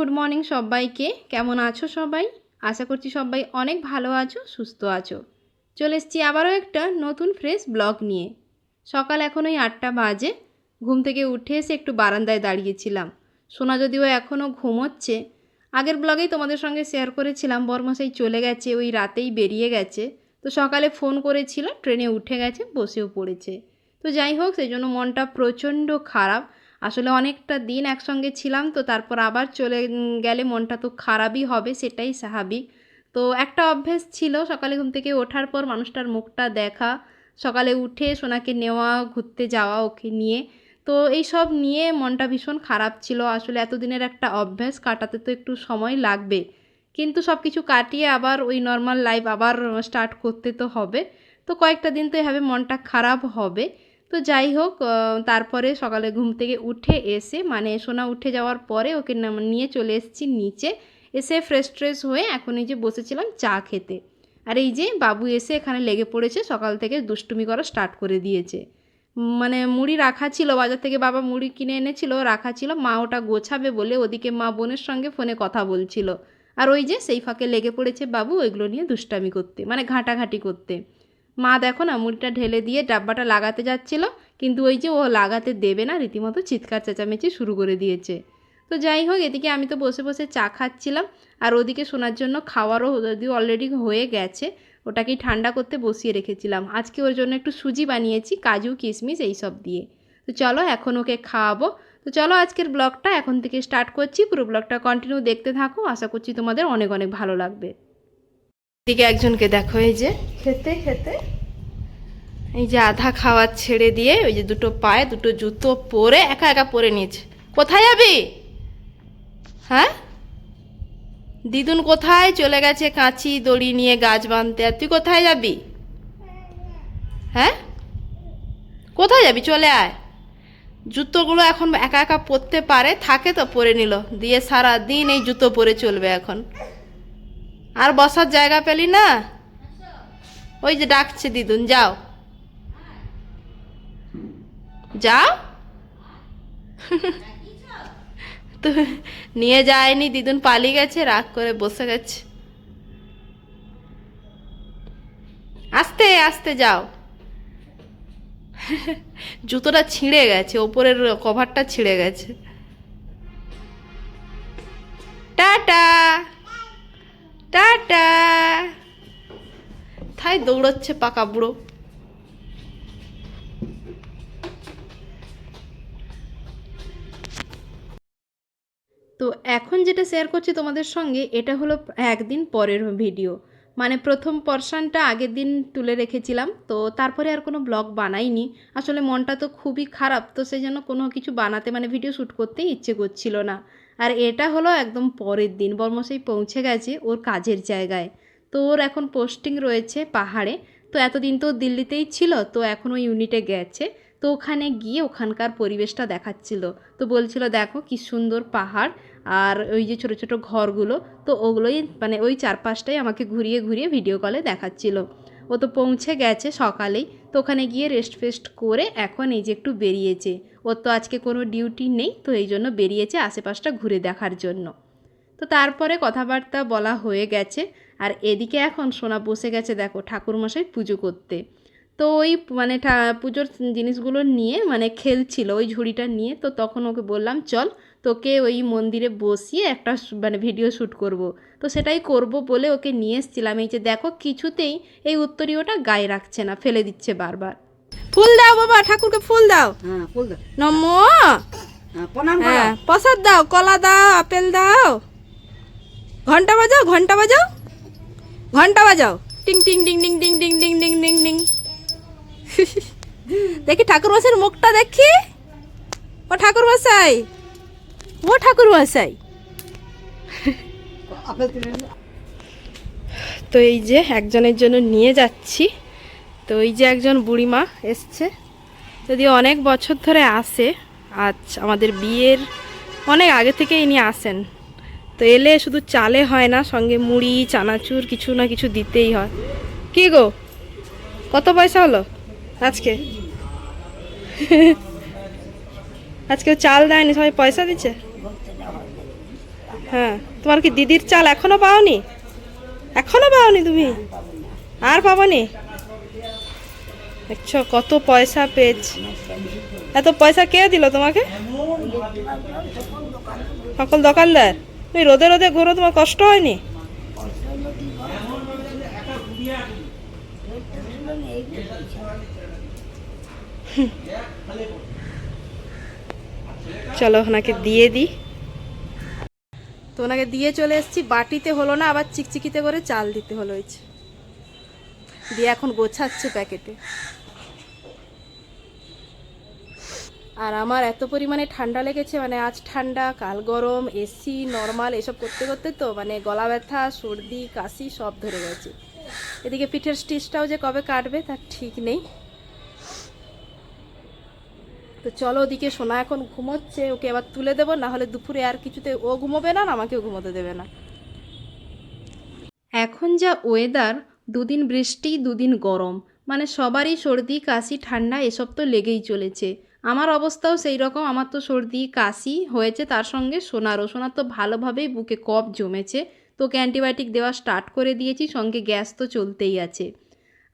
Good morning সবাইকে। কেমন আছো সবাই? আশা করছি সবাই অনেক ভালো আছো, সুস্থ আছো। চলে এসেছি আবারও একটা নতুন ফ্রেশ ব্লগ নিয়ে। সকাল এখন ওই 8টা বাজে। ঘুম থেকে উঠে এসে একটু বারান্দায় দাঁড়িয়েছিলাম। সোনা যদিও এখনও ঘুমোচ্ছে। আগের ব্লগেই তোমাদের সঙ্গে শেয়ার করেছিলাম বরমশাই চলে গেছে, ওই রাতেই বেরিয়ে গেছে। তো সকালে ফোন করেছিল, ট্রেনে উঠে গেছে, বসেও পড়েছে। তো যাই হোক, সেই জন্য মনটা প্রচণ্ড খারাপ। আসলে অনেকটা দিন একসঙ্গে ছিলাম, তো তারপর আবার চলে গেলে মনটা তো খারাপই হবে, সেটাই স্বাভাবিক। তো একটা অভ্যেস ছিল সকালে ঘুম থেকে ওঠার পর মানুষটার মুখটা দেখা, সকালে উঠে সোনাকে নেওয়া, ঘুরতে যাওয়া ওকে নিয়ে। তো এই সব নিয়ে মনটা ভীষণ খারাপ ছিল। আসলে এতদিনের একটা অভ্যাস কাটাতে তো একটু সময় লাগবে, কিন্তু সব কিছু কাটিয়ে আবার ওই নর্মাল লাইফ আবার স্টার্ট করতে তো হবে। তো কয়েকটা দিন তো এভাবে মনটা খারাপ হবে। তো যাই হোক, তারপরে সকালে ঘুম থেকে উঠে এসে মানে সোনা উঠে যাওয়ার পরে ওকে নিয়ে চলে এসেছি নিচে। এসে ফ্রেশ ট্রেশ হয়ে এখন এই যে বসেছিলাম চা খেতে। আর এই যে বাবু এসে এখানে লেগে পড়েছে, সকাল থেকে দুষ্টুমি করা স্টার্ট করে দিয়েছে। মানে মুড়ি রাখা ছিল, বাজার থেকে বাবা মুড়ি কিনে এনেছিল, রাখা ছিল, মা ওটা গোছাবে বলে ওদিকে মা বোনের সঙ্গে ফোনে কথা বলছিল। আর ওই যে সেই ফাঁকে লেগে পড়েছে বাবু ওইগুলো নিয়ে দুষ্টামি করতে, মানে ঘাঁটাঘাঁটি করতে। মা দেখো না, মুড়িটা ঢেলে দিয়ে ডাব্বাটা লাগাতে যাচ্ছিল, কিন্তু ওই যে ও লাগাতে দেবে না, রীতিমতো চিৎকার চেঁচামেচি শুরু করে দিয়েছে। তো যাই হোক, এদিকে আমি তো বসে বসে চা খাচ্ছিলাম, আর ওদিকে শোনার জন্য খাওয়ারও যদিও অলরেডি হয়ে গেছে, ওটাকেই ঠান্ডা করতে বসিয়ে রেখেছিলাম। আজকে ওর জন্য একটু সুজি বানিয়েছি, কাজু কিশমিশ এইসব দিয়ে। তো চলো এখন ওকে খাওয়াবো। তো চলো আজকের ব্লগটা এখন থেকে স্টার্ট করছি। পুরো ব্লগটা কন্টিনিউ দেখতে থাকো, আশা করছি তোমাদের অনেক অনেক ভালো লাগবে। এদিকে একজনকে দেখো, এই যে খেতে খেতে এই যে আধা খাওয়া ছেড়ে দিয়ে ওই যে দুটো পায়ে দুটো জুতো পরে একা একা পরে নিয়েছে। কোথায় যাবি? হ্যাঁ, দিদুন কোথায় চলে গেছে কাঁচি দড়ি নিয়ে গাছ বাঁধতে, আর তুই কোথায় যাবি? হ্যাঁ, কোথায় যাবি? চলে আয়। জুতোগুলো এখন একা একা পরতে পারে, থাকে তো পরে নিল, দিয়ে সারা দিন এই জুতো পরে চলবে এখন। আর বসার জায়গা পেলি না? ওই যে ডাকছে দিদুন, যাও যাও। তো নিয়ে যায়নি, দিদুন পালিয়ে গেছে, রাগ করে বসে গেছে। আস্তে আস্তে যাও। জুতোটা ছিঁড়ে গেছে, ওপরের কভারটা ছিঁড়ে গেছে। Tata tata. তাই দৌড়চ্ছে পাকা বুড়ো। তো এখন যেটা শেয়ার করছি তোমাদের সঙ্গে, এটা হলো একদিন পরের ভিডিও। মানে প্রথম পোরশনটা আগের দিন তুলে রেখেছিলাম, তো তারপরে আর কোনো ব্লগ বানাইনি। আসলে মনটা তো খুবই খারাপ, তো সেই জন্য কোনো কিছু বানাতে মানে ভিডিও শ্যুট করতেই ইচ্ছে করছিল না। আর এটা হলো একদম পরের দিন, বর্মশাই পৌঁছে গেছে ওর কাজের জায়গায়। তো ওর এখন পোস্টিং রয়েছে পাহাড়ে। তো এতদিন তো দিল্লিতেই ছিল, তো এখন ওই ইউনিটে গেছে। তো ওখানে গিয়ে ওখানকার পরিবেশটা দেখাচ্ছিল। তো বলছিল দেখো কি সুন্দর পাহাড়, আর ওই যে ছোট ছোট ঘরগুলো, তো ওগুলোই মানে ওই চারপাশটাই আমাকে ঘুরিয়ে ঘুরিয়ে ভিডিও কলে দেখাচ্ছিল। ও তো পৌঁছে গেছে সকালেই, তো ওখানে গিয়ে রেস্ট ফেস্ট করে এখন এই যে একটু বেরিয়েছে। ওর তো আজকে কোনো ডিউটি নেই, তো এই জন্য বেরিয়েছে আশেপাশটা ঘুরে দেখার জন্য। তো তারপরে কথাবার্তা বলা হয়ে গেছে। আর এদিকে এখন সোনা বসে গেছে দেখো ঠাকুরমশাই পুজো করতে। তো ওই মানে পুজোর জিনিসগুলো নিয়ে মানে খেলছিল ওই ঝুড়িটা নিয়ে। তো তখন ওকে বললাম চল তোকে ওই মন্দিরে বসিয়ে একটা মানে ভিডিও শ্যুট করব। তো সেটাই করব বলে ওকে নিয়ে এসেছিলাম। এই যে দেখো কিছুতেই এই উত্তরীয়টা গায়ে রাখছে না, ফেলে দিচ্ছে বারবার। ফুল দাও বাবা, ঠাকুরকে ফুল দাও। হ্যাঁ, ফুল দাও। নমো। হ্যাঁ, প্রণাম করো। হ্যাঁ, প্রসাদ দাও, কলা দাও, আপেল দাও। ঘন্টা বাজাও, ঘন্টা বাজাও, ঘন্টা বাজাও, টিং টিং টিং টিং টিং টিং টিং টিং টিং টিং। দেখি ঠাকুরমশাইয়ের মুখটা দেখি। ও ঠাকুরমশাই, ও ঠাকুরমশাই। আপেল তুলে নিয়ে। তো এই যে একজনের জন্য নিয়ে যাচ্ছি। তো এই যে একজন বুড়িমা এসছে, যদিও অনেক বছর ধরে আসে, আজ আমাদের বিয়ের অনেক আগে থেকে ইনি আসেন। তো এলে শুধু চালে হয় না, সঙ্গে মুড়ি চানাচুর কিছু না কিছু দিতেই হয়। কি গো, কত পয়সা হলো আজকে? আজকেও চাল দেয়নি, সবাই পয়সা দিচ্ছে। হ্যাঁ, তোমার কি দিদির চাল এখনো পাওনি? এখনো পাওনি তুমি? আর পাবনি? দেখছো কত পয়সা পেয়েছি। এত পয়সা কে দিল তোমাকে? সকল দোকানদার। তুমি রোদে রোদে ঘুরো, তোমার কষ্ট হয়নি? চলো ওনাকে দিয়ে দিই। তো ওনাকে দিয়ে চলে এসেছি, বাটিতে হলো না, আবার চিকচিকিতে করে চাল দিতে হলো। হয়েছে দিয়ে এখন গোছাচ্ছে প্যাকেটে। আর আমার এত পরিমাণে ঠান্ডা লেগেছে, মানে আজ ঠান্ডা কাল গরম, এসি নর্মাল এসব করতে করতে তো মানে গলা ব্যথা সর্দি কাশি সব ধরে গেছে। এদিকে পিঠের স্টিচটাও যে কবে কাটবে তার ঠিক নেই। তো চলো, ওদিকে সোনা এখন ঘুমোচ্ছে, ওকে এবার তুলে দেবো, না হলে দুপুরে আর কিছুতে ও ঘুমোবে না, আমাকেও ঘুমোতে দেবে না। এখন যা ওয়েদার, দুদিন বৃষ্টি দুদিন গরম, মানে সবারই সর্দি কাশি ঠান্ডা এসব তো লেগেই চলেছে। আমার অবস্থাও সেই রকম, আমার তো সর্দি কাশি হয়েছে, তার সঙ্গে সোনার তো ভালোভাবেই বুকে কফ জমেছে। তোকে অ্যান্টিবায়োটিক দেওয়া স্টার্ট করে দিয়েছি, সঙ্গে গ্যাস তো চলতেই আছে।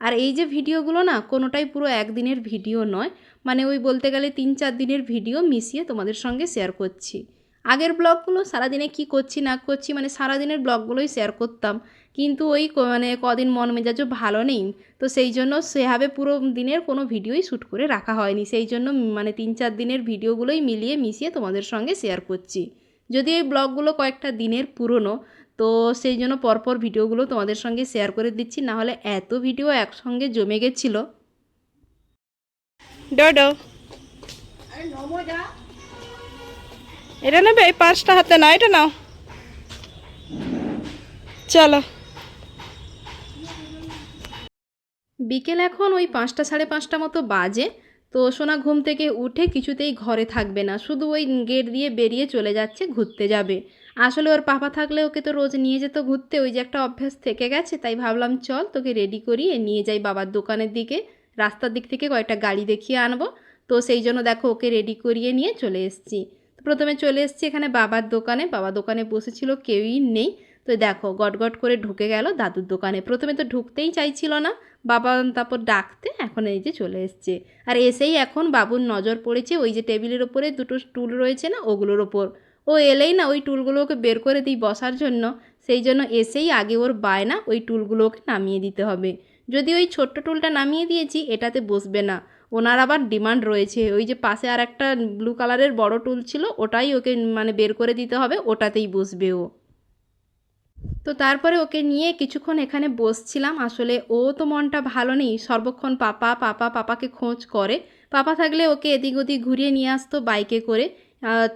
আর এই যে ভিডিওগুলো না, কোনোটাই পুরো একদিনের ভিডিও নয়, মানে ওই বলতে গেলে 3-4 দিনের ভিডিও মিশিয়ে তোমাদের সঙ্গে শেয়ার করছি। আগের ব্লগগুলো সারাদিনে কি করছি না করছি, মানে সারাদিনের ব্লগগুলোই শেয়ার করতাম, কিন্তু ওই মানে কদিন মন মেজাজও ভালো নেই, তো সেই জন্য সেভাবে পুরো দিনের কোনো ভিডিওই শ্যুট করে রাখা হয়নি। সেই জন্য মানে 3-4 দিনের ভিডিওগুলোই মিলিয়ে মিশিয়ে তোমাদের সঙ্গে শেয়ার করছি। যদি এই ব্লগগুলো কয়েকটা দিনের পুরনো, তো সেই জন্য পরপর ভিডিওগুলো তোমাদের সঙ্গে শেয়ার করে দিচ্ছি, না হলে এত ভিডিও একসঙ্গে জমে গেছিলো। ডো এটা নেবে? এই 5টা হাতে না, এটা নাও। চলো, বিকেল এখন ওই 5টা 5:30 মতো বাজে। তো সোনা ঘুম থেকে উঠে কিছুতেই ঘরে থাকবে না, শুধু ওই গেট দিয়ে বেরিয়ে চলে যাচ্ছে, ঘুরতে যাবে। আসলে ওর পাপা থাকলে ওকে তো রোজ নিয়ে যেত ঘুরতে, ওই যে একটা অভ্যাস থেকে গেছে, তাই ভাবলাম চল তোকে রেডি করিয়ে নিয়ে যাই বাবার দোকানের দিকে, রাস্তার দিক থেকে কয়েকটা গাড়ি দেখিয়ে আনবো। তো সেই জন্য দেখো ওকে রেডি করিয়ে নিয়ে চলে এসেছি। প্রথমে চলে এসেছি এখানে বাবার দোকানে, বাবা দোকানে বসেছিল, কেউই নেই। তো দেখো গটগট করে ঢুকে গেল দাদুর দোকানে। প্রথমে তো ঢুকতেই চাইছিল না বাবা, তারপর ডাকতে এখন এই যে চলে এসছে। আর এসেই এখন বাবুর নজর পড়েছে ওই যে টেবিলের ওপরে 2টো টুল রয়েছে না, ওগুলোর ওপর। ও এলেই না ওই টুলগুলোকে বের করে দিই বসার জন্য, সেই জন্য এসেই আগে ওর বায়না ওই টুলগুলোকে নামিয়ে দিতে হবে। যদি ওই ছোট্ট টুলটা নামিয়ে দিয়েছি, এটাতে বসবে না। ওনার আবার ডিমান্ড রয়েছে, ওই যে পাশে আর একটা ব্লু কালারের বড় টুল ছিল, ওটাই ওকে মানে বের করে দিতে হবে, ওটাতেই বসবে ও। তো তারপরে ওকে নিয়ে কিছুক্ষণ এখানে বসছিলাম। আসলে ও তো মনটা ভালো নেই, সর্বক্ষণ পাপা পাপা পাপাকে খোঁজ করে। পাপা থাকলে ওকে এদিক ওদিক ঘুরিয়ে নিয়ে আসতো বাইকে করে।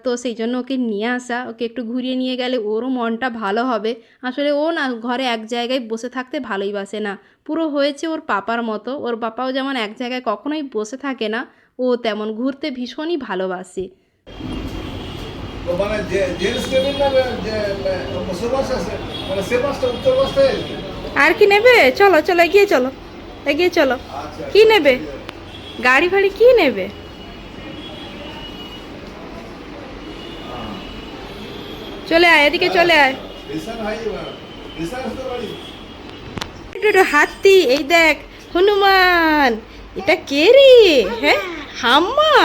তো সেই জন্য ওকে নিয়ে আসা, ওকে একটু ঘুরিয়ে নিয়ে গেলে ওরও মনটা ভালো হবে। আসলে ও না ঘরে এক জায়গায় বসে থাকতে ভালোই বাসে না, পুরো হয়েছে ওর পাপার মতো। ওর পাপাও যেমন এক জায়গায় কখনোই বসে থাকে না, ও তেমন ঘুরতে ভীষণই ভালোবাসে। মানে জেন্টস কেবিন না যে মুসলমান আছে মানে সে পাঁচটা উত্তর পাঁচটা আর কি নেবে? চলো চলো এগিয়ে চলো, এগিয়ে চলো। কি নেবে? গাড়ি ফাড়ি কি নেবে? চলে আয়, এদিকে চলে আয়। রিসান ভাই রিসান তো বাড়ি একটু হাতি, এই দেখ হনুমান। এটা কে রে? হ্যাঁ, হাম্মা।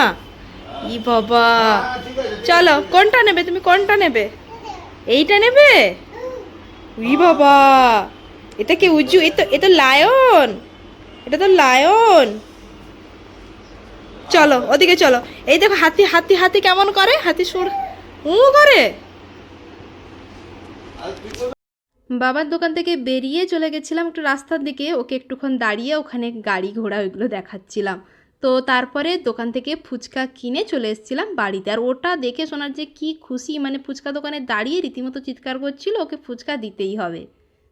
ই বাবা, চলো কোনটা নেবে তুমি? কোনটা নেবে? এইটা নেবে? ই বাবা, এটা কি উজু? এ তো লায়ন, এটা তো লায়ন। চলো ওদিকে চলো। এই দেখো হাতি, হাতি হাতি কেমন করে, হাতি সুর করে। বাবার দোকান থেকে বেরিয়ে চলে গেছিলাম একটু রাস্তার দিকে, ওকে একটুক্ষণ দাঁড়িয়ে ওখানে গাড়ি ঘোড়া ওইগুলো দেখাচ্ছিলাম। তো তারপরে দোকান থেকে ফুচকা কিনে চলে এসেছিলাম বাড়িতে। আর ওটা দেখে শোনার যে কি খুশি, মানে ফুচকা দোকানে দাঁড়িয়ে রীতিমতো চিৎকার করছিল ওকে ফুচকা দিতেই হবে।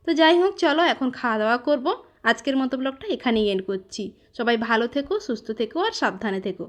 তো যাই হোক চলো এখন খাওয়া দাওয়া করবো। আজকের মতো ব্লগটা এখানেই এন্ড করছি। সবাই ভালো থেকো, সুস্থ থেকো আর সাবধানে থেকো।